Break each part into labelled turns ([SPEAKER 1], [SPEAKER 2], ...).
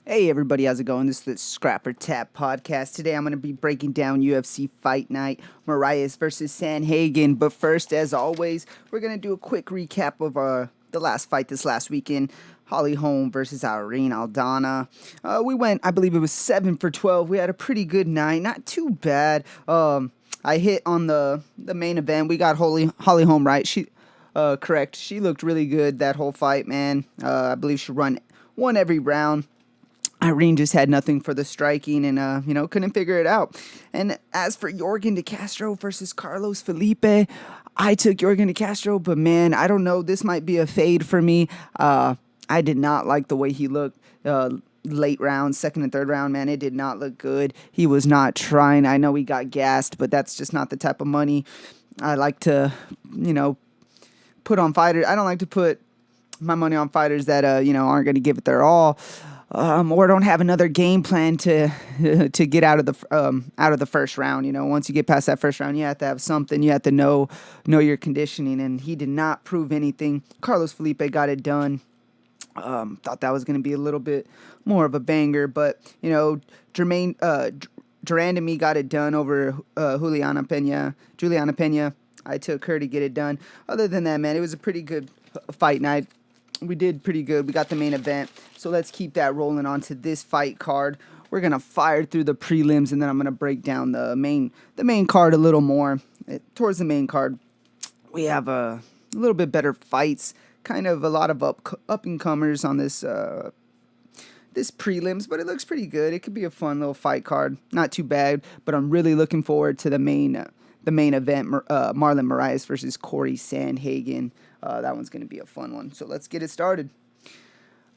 [SPEAKER 1] Hey everybody, how's it going? This is the Scrapper Tap podcast. Today I'm going to be breaking down UFC Fight Night Moraes versus Sandhagen. But first, as always, we're going to do a quick recap of the last fight this last weekend. Holly Holm versus Irene Aldana. We went, I believe it was 7 for 12. We had a pretty good night, not too bad. I hit on the main event. We got Holly Holm right. Correct. She looked really good that whole fight, man. I believe she won every round. Irene just had nothing for the striking and, couldn't figure it out. And as for Yorgan De Castro versus Carlos Felipe, I took Yorgan De Castro, but man, I don't know. This might be a fade for me. I did not like the way he looked late rounds, second and third round, man. It did not look good. He was not trying. I know he got gassed, but that's just not the type of money I like to, put on fighters. I don't like to put my money on fighters that, aren't going to give it their all. Or don't have another game plan to get out of the first round. Once you get past that first round, you have to have something. You have to know your conditioning, and he did not prove anything. Carlos Felipe got it done. Thought that was going to be a little bit more of a banger, but Durandamy got it done over Juliana Pena. I took her to get it done. Other than that, man, it was a pretty good fight night. We did pretty good. We got the main event. So let's keep that rolling on to this fight card. We're going to fire through the prelims, and then I'm going to break down the main card a little more. Towards the main card, we have a little bit better fights. Kind of a lot of up-and-comers on this prelims, but it looks pretty good. It could be a fun little fight card. Not too bad, but I'm really looking forward to the main event, Marlon Moraes versus Corey Sandhagen. That one's going to be a fun one. So let's get it started.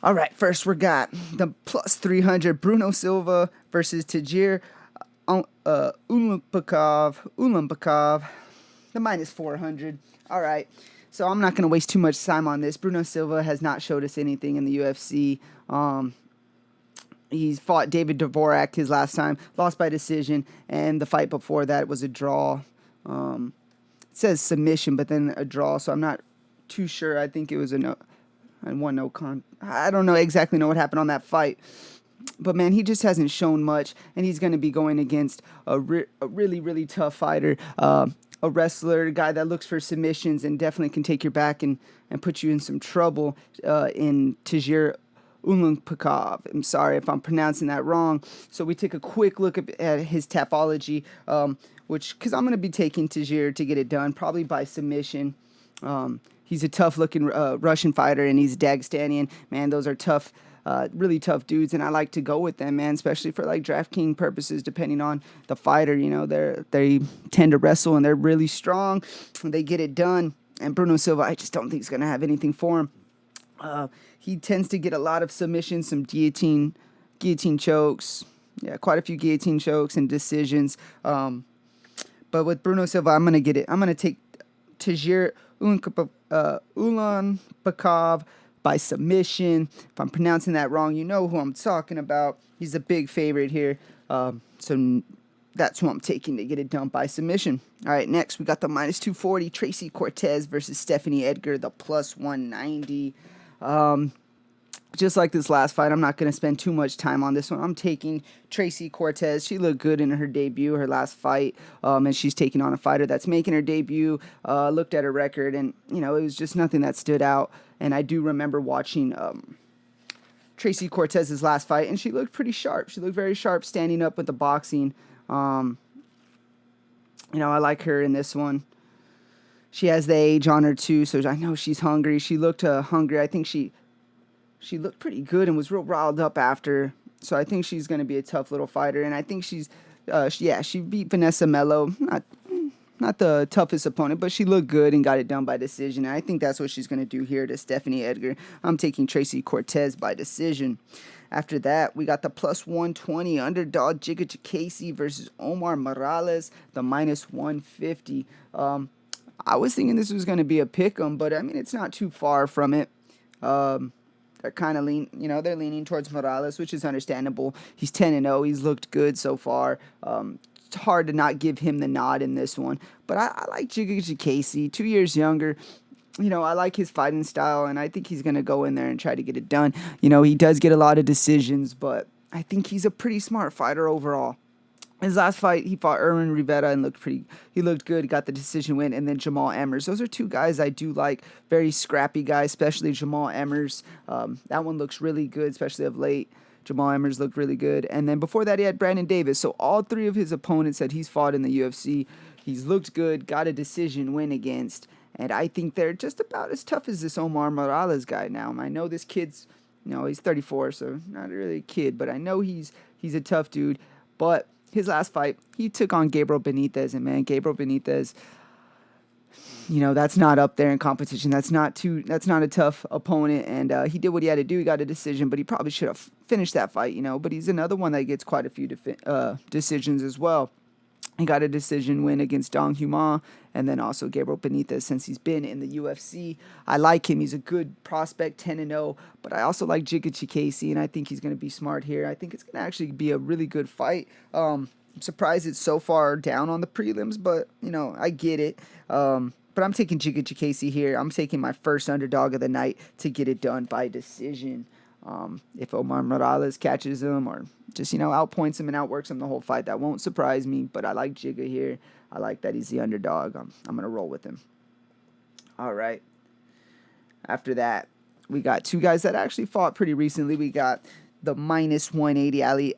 [SPEAKER 1] All right, first we got the plus 300 Bruno Silva versus Tygir Ulanbekov, the minus 400. All right, so I'm not going to waste too much time on this. Bruno Silva has not showed us anything in the UFC. He's fought David Dvorak his last time, lost by decision, and the fight before that was a draw. It says submission, but then a draw, so I'm not too sure. I think it was a no con. I don't exactly know what happened on that fight, but man, he just hasn't shown much, and he's going to be going against a really, really tough fighter, a wrestler, a guy that looks for submissions and definitely can take your back and put you in some trouble in Tygir Ulanbekov. I'm sorry if I'm pronouncing that wrong. So we take a quick look at his tapology, because I'm going to be taking Tygir to get it done, probably by submission. He's a tough-looking Russian fighter, and he's Dagestanian. Man, those are tough, really tough dudes, and I like to go with them, man, especially for like DraftKings purposes, depending on the fighter. They tend to wrestle, and they're really strong. They get it done. And Bruno Silva, I just don't think he's going to have anything for him. He tends to get a lot of submissions, some guillotine chokes. Yeah, quite a few guillotine chokes and decisions. But with Bruno Silva, I'm going to take Tygir Ulanbekov by submission. If I'm pronouncing that wrong, you know who I'm talking about. He's a big favorite here. So that's who I'm taking to get it done by submission. All right, next we got the minus 240 Tracy Cortez versus Stephanie Edgar, the plus 190. Just like this last fight, I'm not going to spend too much time on this one. I'm taking Tracy Cortez. She looked good in her debut, her last fight, and she's taking on a fighter that's making her debut. Looked at her record, and, it was just nothing that stood out. And I do remember watching Tracy Cortez's last fight, and she looked pretty sharp. She looked very sharp standing up with the boxing. I like her in this one. She has the age on her, too, so I know she's hungry. She looked hungry. I think she looked pretty good and was real riled up after. So I think she's going to be a tough little fighter. And I think she beat Vanessa Melo. Not the toughest opponent, but she looked good and got it done by decision. And I think that's what she's going to do here to Stephanie Edgar. I'm taking Tracy Cortez by decision. After that, we got the plus 120 underdog Chikadze versus Omar Morales, the minus 150. I was thinking this was going to be a pick'em, but I mean, it's not too far from it. They're kind of they're leaning towards Morales, which is understandable. He's 10-0. He's looked good so far. It's hard to not give him the nod in this one. But I like Chikadze, 2 years younger. I like his fighting style, and I think he's going to go in there and try to get it done. He does get a lot of decisions, but I think he's a pretty smart fighter overall. His last fight, he fought Erwin Rivera and he looked good. He got the decision win, and then Jamal Emmers. Those are two guys I do like, very scrappy guys, especially Jamal Emmers. That one looks really good, especially of late. Jamal Emmers looked really good. And then before that, he had Brandon Davis. So all three of his opponents that he's fought in the UFC, he's looked good, got a decision win against. And I think they're just about as tough as this Omar Morales guy now. I know this kid's, he's 34, so not really a kid, but I know he's a tough dude. But his last fight, he took on Gabriel Benitez, and man, Gabriel Benitez, that's not up there in competition. That's not a tough opponent, and he did what he had to do. He got a decision, but he probably should have finished that fight, But he's another one that gets quite a few decisions as well. He got a decision win against Dong Huma, and then also Gabriel Benitez since he's been in the UFC. I like him. He's a good prospect, 10-0, but I also like Chikadze, and I think he's going to be smart here. I think it's going to actually be a really good fight. I'm surprised it's so far down on the prelims, but, I get it. But I'm taking Chikadze here. I'm taking my first underdog of the night to get it done by decision. If Omar Morales catches him or just, outpoints him and outworks him the whole fight, that won't surprise me. But I like Jigga here. I like that he's the underdog. I'm going to roll with him. All right. After that, we got two guys that actually fought pretty recently. We got the minus 180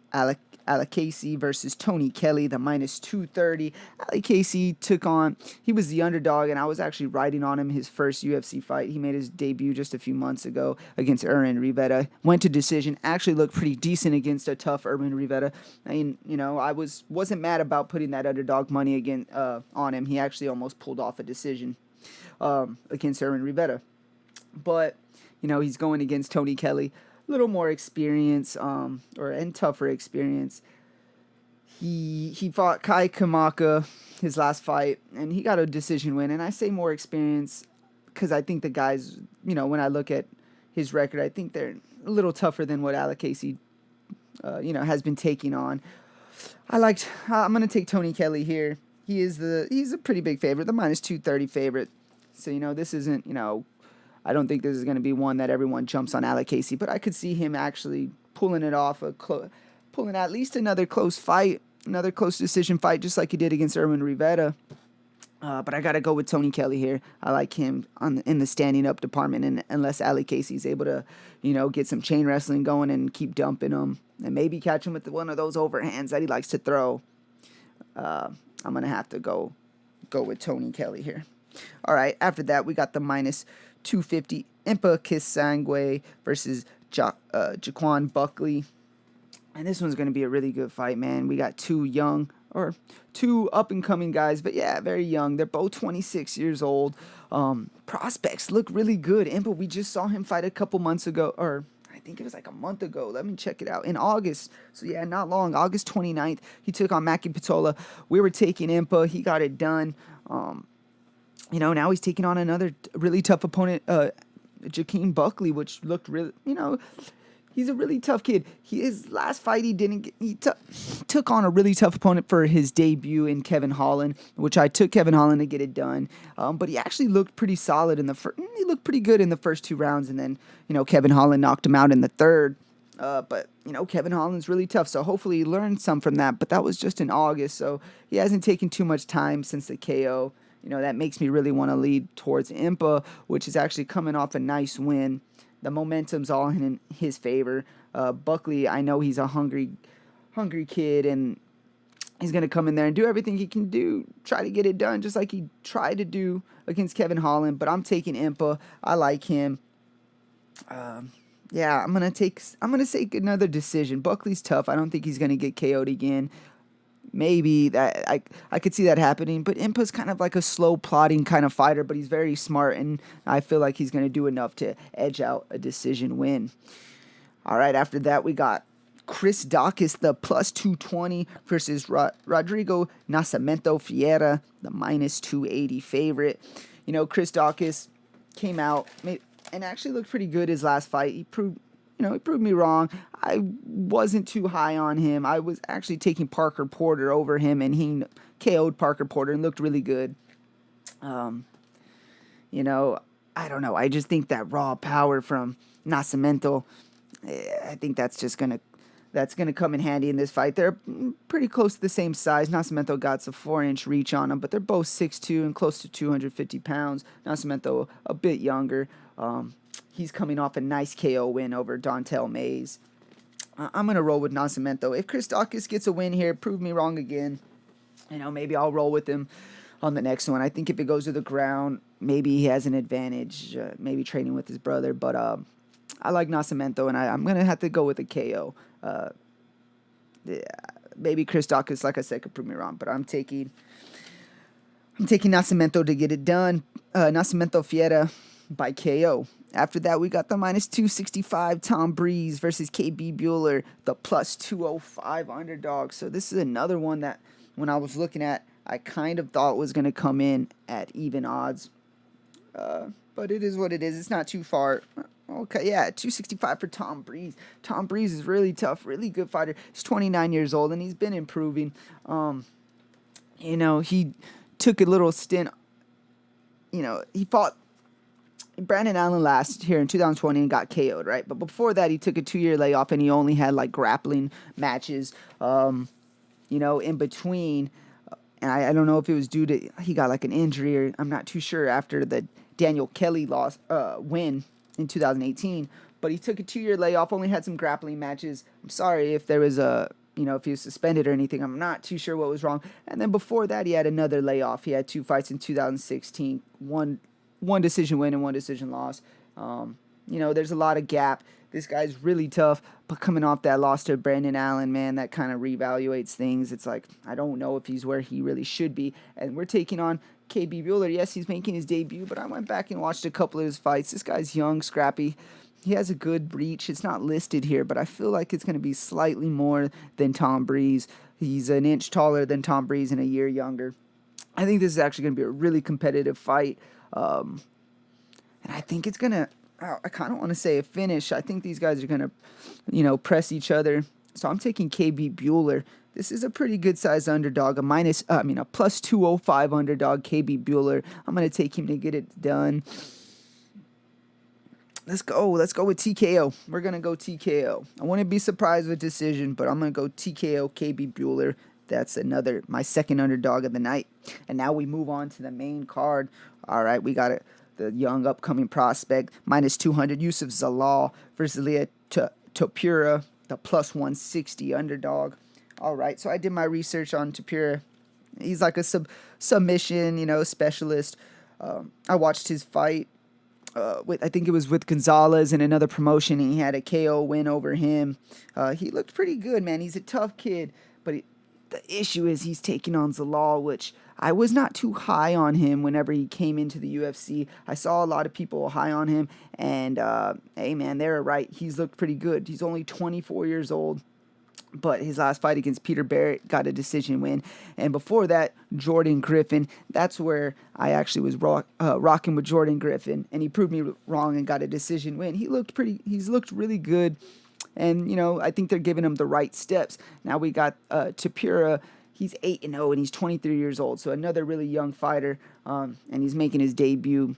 [SPEAKER 1] Alqaisi versus Tony Kelley, the minus 230. Alqaisi he was the underdog, and I was actually riding on him his first UFC fight. He made his debut just a few months ago against Erwin Rivera. Went to decision, actually looked pretty decent against a tough Erwin Rivera. I wasn't mad about putting that underdog money again on him. He actually almost pulled off a decision against Erwin Rivera. But, he's going against Tony Kelley. Little more experience, and tougher experience. He fought Kai Kamaka his last fight, and he got a decision win. And I say more experience because I think the guys, when I look at his record, I think they're a little tougher than what Alqaisi, has been taking on. I'm going to take Tony Kelley here. He's a pretty big favorite, the minus 230 favorite. So, this isn't, I don't think this is going to be one that everyone jumps on Alqaisi, but I could see him actually pulling it off, pulling at least another close fight, another close decision fight, just like he did against Erwin Rivera. But I got to go with Tony Kelley here. I like him in the standing up department, and unless Alqaisi is able to, get some chain wrestling going and keep dumping him, and maybe catch him with one of those overhands that he likes to throw, I'm going to have to go with Tony Kelley here. All right, after that, we got the minus 250 Impa Kasanganay versus Jaquan Buckley. And this one's going to be a really good fight, man. We got two up-and-coming guys, but yeah, very young. They're both 26 years old. Prospects look really good. Impa, we just saw him fight a couple months ago, or I think it was like a month ago. Let me check it out. In August. So yeah, not long. August 29th, he took on Maki Patola. We were taking Impa. He got it done. Now he's taking on another really tough opponent, Jaquan Buckley, which looked really, he's a really tough kid. His last fight, he took on a really tough opponent for his debut in Kevin Holland, which I took Kevin Holland to get it done. But he actually looked pretty solid he looked pretty good in the first two rounds, and then, Kevin Holland knocked him out in the third. But Kevin Holland's really tough, so hopefully he learned some from that. But that was just in August, so he hasn't taken too much time since the KO. That makes me really want to lead towards Impa, which is actually coming off a nice win. The momentum's all in his favor. Buckley, I know he's a hungry kid, and he's going to come in there and do everything he can do, try to get it done, just like he tried to do against Kevin Holland. But I'm taking Impa. I like him. I'm gonna take another decision. Buckley's tough. I don't think he's going to get KO'd again. Maybe that I could see that happening, but Impa's kind of like a slow plotting kind of fighter, but he's very smart, and I feel like he's going to do enough to edge out a decision win. All right, after that, we got Chris Daukaus, the plus 220 versus Rodrigo Nasomento Fiera, the minus 280 favorite. Chris Daukaus came out and actually looked pretty good his last fight. He proved me wrong. I wasn't too high on him. I was actually taking Parker Porter over him, and he KO'd Parker Porter and looked really good. I I don't know. I just think that raw power from Nasomento, I think that's gonna come in handy in this fight. They're pretty close to the same size. Nascimento got a 4-inch reach on them, but they're both 6'2" and close to 250 pounds. Nascimento a bit younger. He's coming off a nice KO win over Dontel Mays. I'm gonna roll with Nascimento. If Chris Daukaus gets a win here, prove me wrong again. Maybe I'll roll with him on the next one. I think if it goes to the ground, maybe he has an advantage. Maybe training with his brother, but I like Nascimento, and I'm gonna have to go with a KO. Yeah, maybe Chris Daukaus, like I said, could prove me wrong, but I'm taking Nascimento to get it done. Nascimento Fiera by KO. After that, we got the -265 Tom Breese versus KB Bhullar, the +205 underdog. So this is another one that, when I was looking at, I kind of thought was going to come in at even odds. But it is what it is. It's not too far. Okay, yeah, 265 for Tom Breese. Tom Breese is really tough, really good fighter. He's 29 years old, and he's been improving. He took a little stint. He fought Brandon Allen last here in 2020 and got KO'd, right? But before that, he took a 2-year layoff, and he only had, grappling matches, in between. And I don't know if it was due to he got, an injury, or I'm not too sure after the Daniel Kelley win in 2018. But he took a 2-year layoff, only had some grappling matches. I'm sorry if there was if he was suspended or anything. I'm not too sure what was wrong. And then before that, he had another layoff. He had 2 fights in 2016, one decision win and 1 decision loss. There's a lot of gap. This guy's really tough, but coming off that loss to Brandon Allen, man, that kind of reevaluates things. It's like, I don't know if he's where he really should be. And we're taking on KB Bhullar. Yes, he's making his debut, but I went back and watched a couple of his fights. This guy's young, scrappy. He has a good reach. It's not listed here, but I feel like it's going to be slightly more than Tom Breese. He's an inch taller than Tom Breese and a year younger. I think this is actually going to be a really competitive fight. And I think it's going to, I kind of want to say a finish. I think these guys are going to, press each other. So I'm taking KB Bhullar. This is a pretty good-sized underdog, a +205 underdog, KB Bhullar. I'm going to take him to get it done. Let's go with TKO. We're going to go TKO. I wouldn't be surprised with decision, but I'm going to go TKO, KB Bhullar. That's my second underdog of the night. And now we move on to the main card. All right, we got the young upcoming prospect, -200, Yusuf Zalal versus Leah Topuria, the +160 underdog. All right, so I did my research on Topuria. He's like a submission, specialist. I watched his fight. I think it was with Gonzalez in another promotion, and he had a KO win over him. He looked pretty good, man. He's a tough kid, but the issue is he's taking on Zalal, which I was not too high on him whenever he came into the UFC. I saw a lot of people high on him, and hey, man, they were right. He's looked pretty good. He's only 24 years old, but his last fight against Peter Barrett got a decision win. And before that, Jordan Griffin. That's where I actually was rocking with Jordan Griffin, and he proved me wrong and got a decision win. He's looked really good. And, I think they're giving him the right steps. Now we got Topuria. He's 8-0, and he's 23 years old. So another really young fighter, and he's making his debut.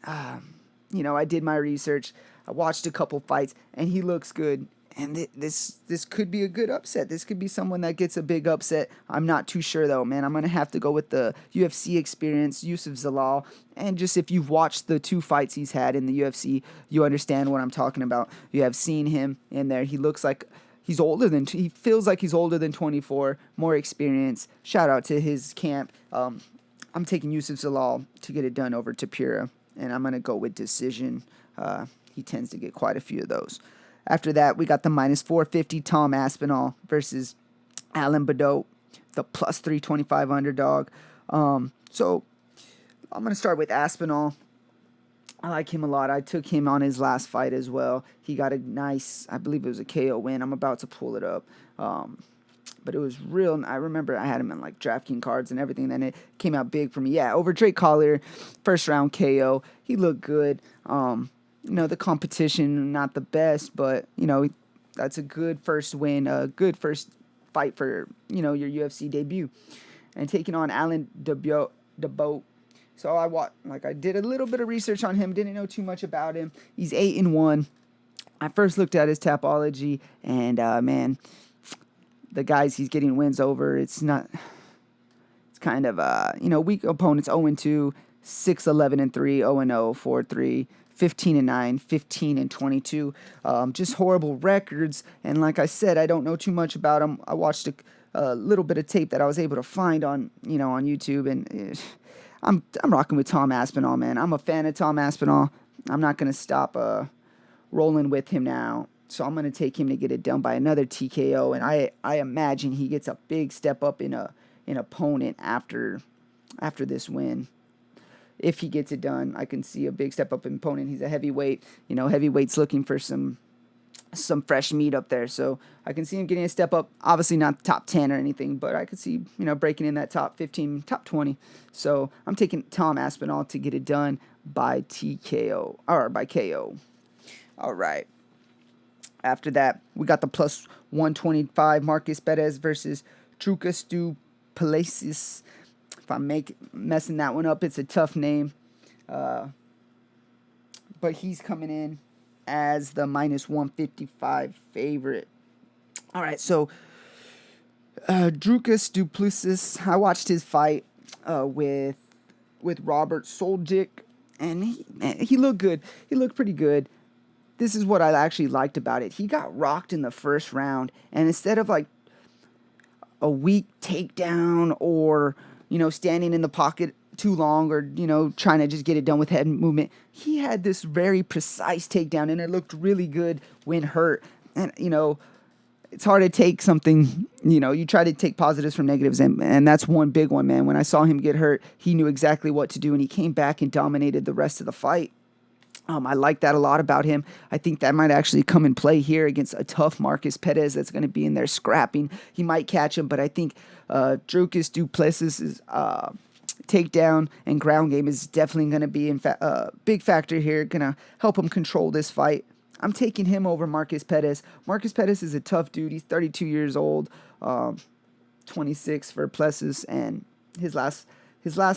[SPEAKER 1] I did my research. I watched a couple fights, and he looks good. And this could be a good upset. This could be someone that gets a big upset. I'm not too sure, though, man. I'm going to have to go with the UFC experience, Yusuf Zalal. And just if you've watched the 2 fights he's had in the UFC, you understand what I'm talking about. You have seen him in there. He looks like he feels like he's older than 24, more experience. Shout out to his camp. I'm taking Yusuf Zalal to get it done over Topuria. And I'm going to go with decision. He tends to get quite a few of those. After that, we got the -450 Tom Aspinal versus Alan Baudot, the +325 underdog. So I'm going to start with Aspinal. I like him a lot. I took him on his last fight as well. He got a nice, I believe it was a KO win. I'm about to pull it up. But it was real. I remember I had him in DraftKings cards and everything. Then it came out big for me. Yeah, over Drake Collier, first round KO. He looked good. The competition, not the best, but, that's a good first win, a good first fight for, your UFC debut. And taking on Alan DeBoat, So I did a little bit of research on him. Didn't know too much about him. He's 8-1. I first looked at his Tapology, and man, the guys he's getting wins over, it's kind of weak opponents. 0-2, 6-11-3, 0-0, 4-3. 15-9, 15-22, just horrible records. And like I said, I don't know too much about him. I watched a little bit of tape that I was able to find on YouTube, and I'm rocking with Tom Aspinall, man. I'm a fan of Tom Aspinall. I'm not gonna stop rolling with him now. So I'm gonna take him to get it done by another TKO, and I imagine he gets a big step up in opponent after this win. If he gets it done, I can see a big step up in opponent. He's a heavyweight. Heavyweight's looking for some fresh meat up there. So I can see him getting a step up. Obviously not top 10 or anything, but I could see, breaking in that top 15, top 20. So I'm taking Tom Aspinall to get it done by TKO, or by KO. All right. After that, we got the plus 125 Marcus Perez versus Daukaus du Plessis. If I'm messing that one up, it's a tough name. But he's coming in as the minus 155 favorite. All right, so Daukaus du Plessis, I watched his fight with Robert Soljic, and he looked good. He looked pretty good. This is what I actually liked about it. He got rocked in the first round, and instead of like a weak takedown or standing in the pocket too long or, trying to just get it done with head movement, he had this very precise takedown, and it looked really good when hurt. And, it's hard to take something, you try to take positives from negatives, and that's one big one, man. When I saw him get hurt, he knew exactly what to do, and he came back and dominated the rest of the fight. I like that a lot about him. I think that might actually come in play here against a tough Marcus Perez that's going to be in there scrapping. He might catch him, but I think Daukaus du Plessis' takedown and ground game is definitely going to be a big factor here, going to help him control this fight. I'm taking him over Marcus Perez. Marcus Perez is a tough dude. He's 32 years old, 26 for Plessis, and his last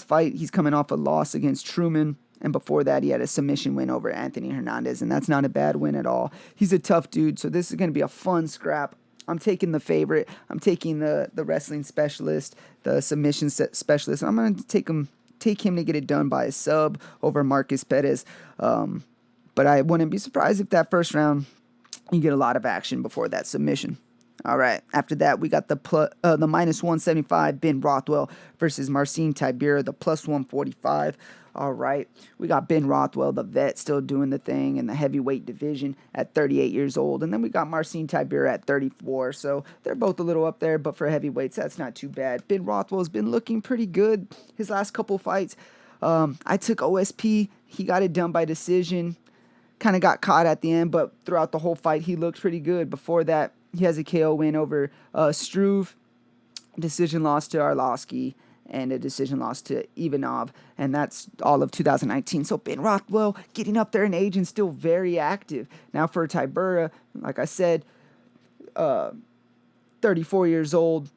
[SPEAKER 1] fight, he's coming off a loss against Truman. And before that, he had a submission win over Anthony Hernandez, and that's not a bad win at all. He's a tough dude, so this is going to be a fun scrap. I'm taking the favorite. I'm taking the wrestling specialist, the submission specialist. I'm going to take him to get it done by a sub over Marcus Perez. But I wouldn't be surprised if that first round you get a lot of action before that submission. All right. After that, we got the minus 175 Ben Rothwell versus Marcin Tybura, the plus 145. All right. We got Ben Rothwell, the vet, still doing the thing in the heavyweight division at 38 years old. And then we got Marcin Tybura at 34. So they're both a little up there, but for heavyweights, that's not too bad. Ben Rothwell's been looking pretty good his last couple fights. I took OSP. He got it done by decision. Kind of got caught at the end, but throughout the whole fight, he looked pretty good. Before that, he has a KO win over Struve, decision loss to Arlovsky, and a decision loss to Ivanov, and that's all of 2019. So Ben Rothwell getting up there in age and still very active. Now for Tybura, like I said, 34 years old.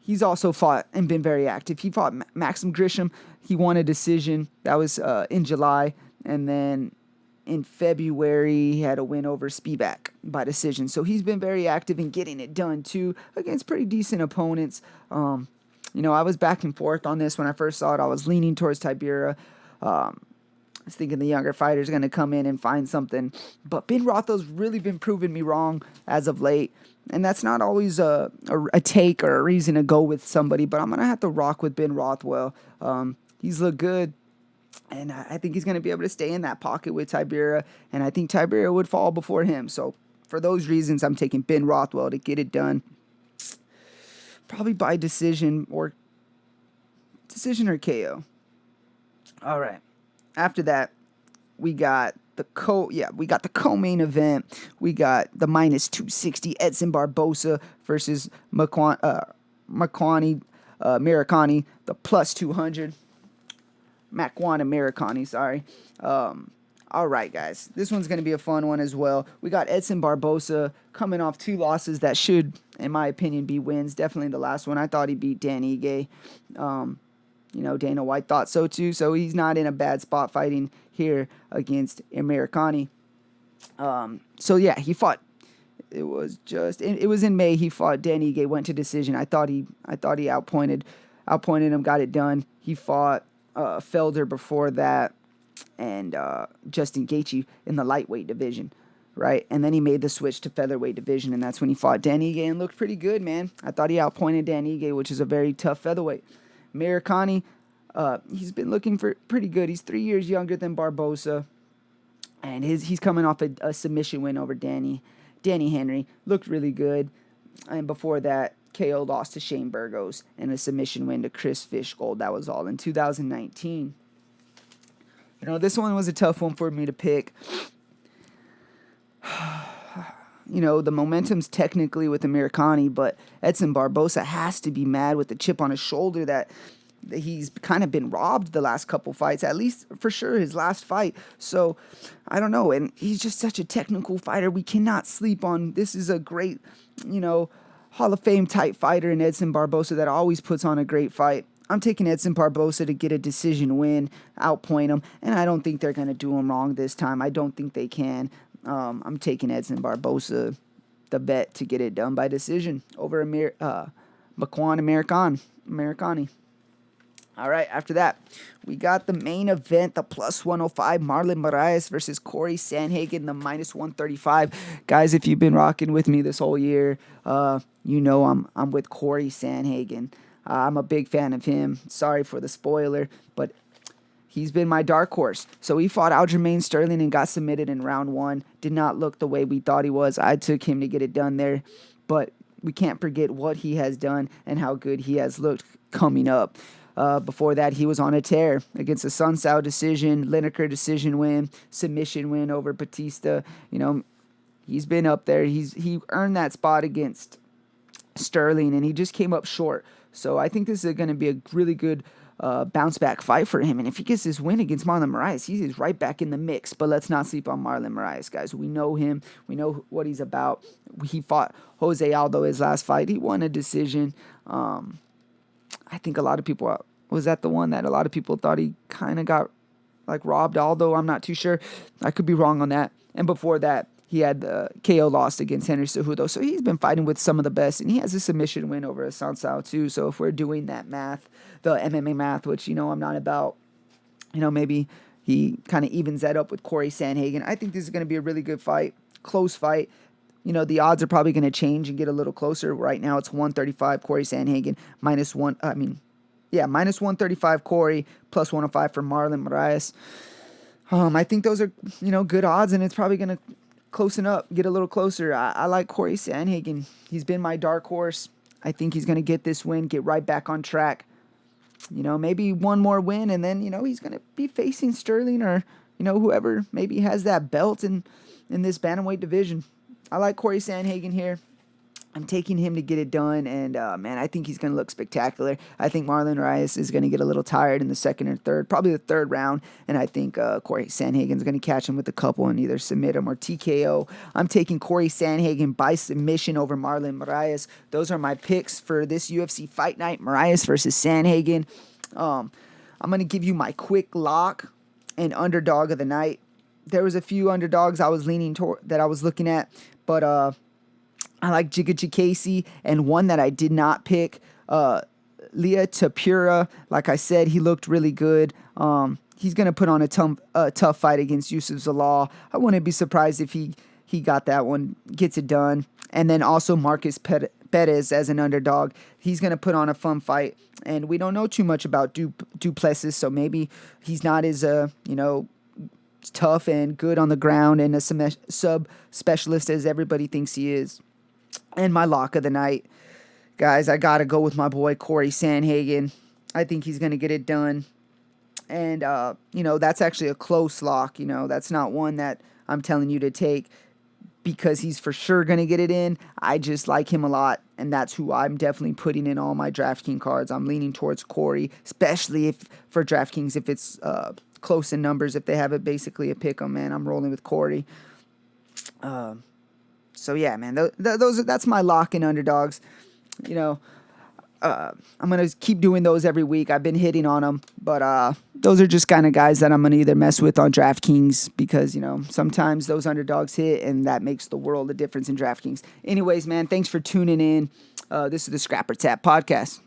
[SPEAKER 1] He's also fought and been very active. He fought Maxim Grisham. He won a decision. That was in July, and then in February, he had a win over Spivak by decision. So he's been very active in getting it done, too, against pretty decent opponents. I was back and forth on this when I first saw it. I was leaning towards Tybura. I was thinking the younger fighter's going to come in and find something. But Ben Rothwell's really been proving me wrong as of late. And that's not always a take or a reason to go with somebody, but I'm going to have to rock with Ben Rothwell. He's looked good. And I think he's going to be able to stay in that pocket with Tybura. And I think Tybura would fall before him. So for those reasons, I'm taking Ben Rothwell to get it done. Probably by decision or KO. All right. After that, we got the co-main event. We got the minus 260 Edson Barboza versus Amirkhani, the plus 200. Amirkhani, sorry. All right, guys. This one's going to be a fun one as well. We got Edson Barboza coming off 2 losses that should, in my opinion, be wins. Definitely the last one. I thought he beat Dan Ige. Dana White thought so too, so he's not in a bad spot fighting here against Amirkhani. So yeah, he fought. It was in May. He fought Dan Ige, went to decision. I thought he outpointed him, got it done. He fought Felder before that, and Justin Gaethje in the lightweight division, right? And then he made the switch to featherweight division, and that's when he fought Dan Ige and looked pretty good, man. I thought he outpointed Dan Ige, which is a very tough featherweight. Amirkhani, he's been looking for pretty good. He's 3 years younger than Barboza, and he's coming off a submission win over Danny Henry. Looked really good. And before that, KO lost to Shane Burgos and a submission win to Chris Fishgold. That was all in 2019. This one was a tough one for me to pick. The momentum's technically with Amirkhani, but Edson Barboza has to be mad with the chip on his shoulder that he's kind of been robbed the last couple fights, at least for sure his last fight. So I don't know, and he's just such a technical fighter. We cannot sleep on. This is a great, Hall of Fame type fighter in Edson Barboza that always puts on a great fight. I'm taking Edson Barboza to get a decision win, outpoint him, and I don't think they're going to do him wrong this time. I don't think they can. I'm taking Edson Barboza, the bet, to get it done by decision over Amirkhani. All right, after that, we got the main event, the plus 105, Marlon Moraes versus Corey Sandhagen, the minus 135. Guys, if you've been rocking with me this whole year, I'm with Corey Sandhagen. I'm a big fan of him. Sorry for the spoiler, but he's been my dark horse. So he fought Aljamain Sterling and got submitted in round 1. Did not look the way we thought he was. I took him to get it done there, but we can't forget what he has done and how good he has looked coming up. Before that, he was on a tear against a Sun Tzu decision, Lineker decision win, submission win over Batista. He's been up there. He earned that spot against Sterling, and he just came up short. So I think this is going to be a really good bounce back fight for him. And if he gets this win against Marlon Moraes, he's right back in the mix. But let's not sleep on Marlon Moraes, guys. We know him. We know what he's about. He fought Jose Aldo his last fight. He won a decision. I think a lot of people, was that the one that a lot of people thought he kind of got robbed, although I'm not too sure. I could be wrong on that. And before that, he had the KO loss against Henry Cejudo. So he's been fighting with some of the best, and he has a submission win over a Sun Tzu too. So if we're doing that math, the MMA math, which, I'm not about, maybe he kind of evens that up with Corey Sandhagen. I think this is going to be a really good fight, close fight. The odds are probably going to change and get a little closer. Right now it's 135 Corey Sandhagen, minus 135 Corey, plus 105 for Marlon Moraes. I think those are, good odds, and it's probably going to closen up, get a little closer. I like Corey Sandhagen. He's been my dark horse. I think he's going to get this win, get right back on track. Maybe one more win, and then, he's going to be facing Sterling or, whoever maybe has that belt in this bantamweight division. I like Corey Sandhagen here. I'm taking him to get it done, and, I think he's going to look spectacular. I think Marlon Moraes is going to get a little tired in the second or third, probably the third round, and I think Corey Sandhagen's going to catch him with a couple and either submit him or TKO. I'm taking Corey Sandhagen by submission over Marlon Moraes. Those are my picks for this UFC Fight Night, Moraes versus Sandhagen. I'm going to give you my quick lock and underdog of the night. There was a few underdogs I was leaning toward that I was looking at, but I like Chikadze, and one that I did not pick, Leah Topuria. Like I said, he looked really good. He's going to put on a tough fight against Yusuf Zalal. I wouldn't be surprised if he got that one, gets it done. And then also Marcus Perez as an underdog. He's going to put on a fun fight. And we don't know too much about Plessis, so maybe he's not as, tough and good on the ground and a sub-specialist as everybody thinks he is. And my lock of the night, guys, I got to go with my boy Corey Sandhagen. I think he's going to get it done. And, that's actually a close lock. That's not one that I'm telling you to take because he's for sure going to get it in. I just like him a lot, and that's who I'm definitely putting in all my DraftKings cards. I'm leaning towards Corey, especially for DraftKings if it's close in numbers. If they have it basically a pick 'em, man, I'm rolling with Corey. So yeah, man, that's my lock in underdogs. I'm going to keep doing those every week. I've been hitting on them, but those are just kind of guys that I'm going to either mess with on DraftKings because, sometimes those underdogs hit, and that makes the world of difference in DraftKings. Anyways, man, thanks for tuning in. This is the Scrapper Tap Podcast.